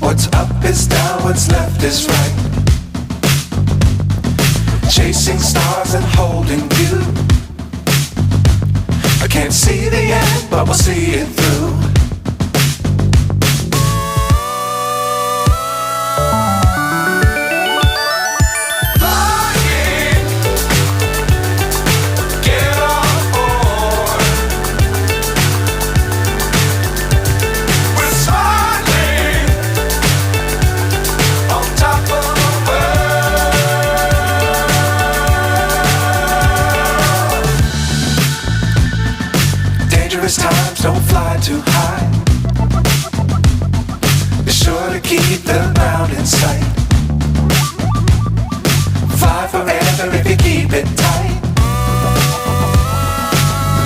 What's up is down, what's left is right. Chasing stars and holding you. I can't see the end, but we'll see it through. Times don't fly too high. Be sure to keep the ground in sight. Fly forever if you keep it tight.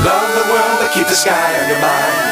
Love the world but keep the sky on your mind.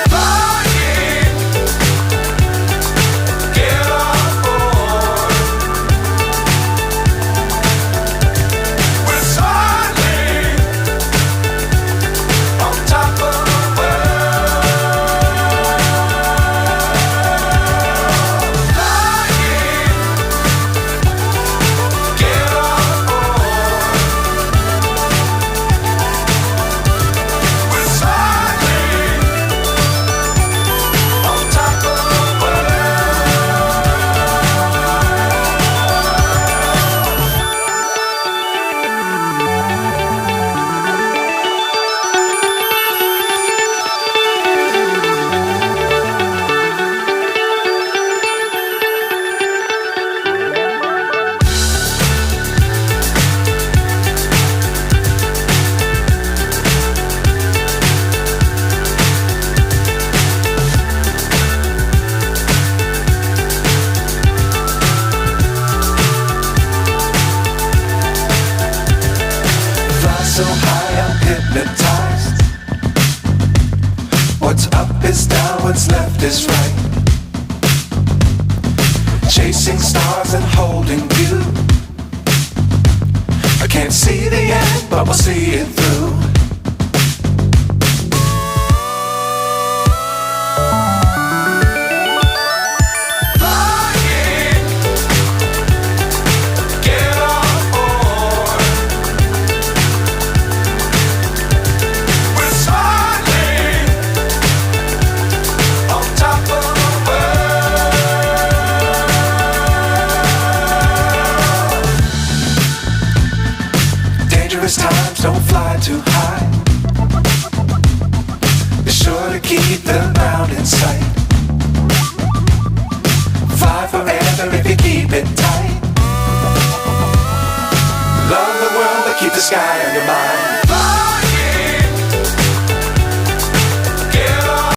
So high I'm hypnotized. What's up is down, what's left is right. Chasing stars and holding you. I can't see the end, but we'll see it through. Times don't fly too high. Be sure to keep the ground in sight. Fly forever if you keep it tight. Love the world but keep the sky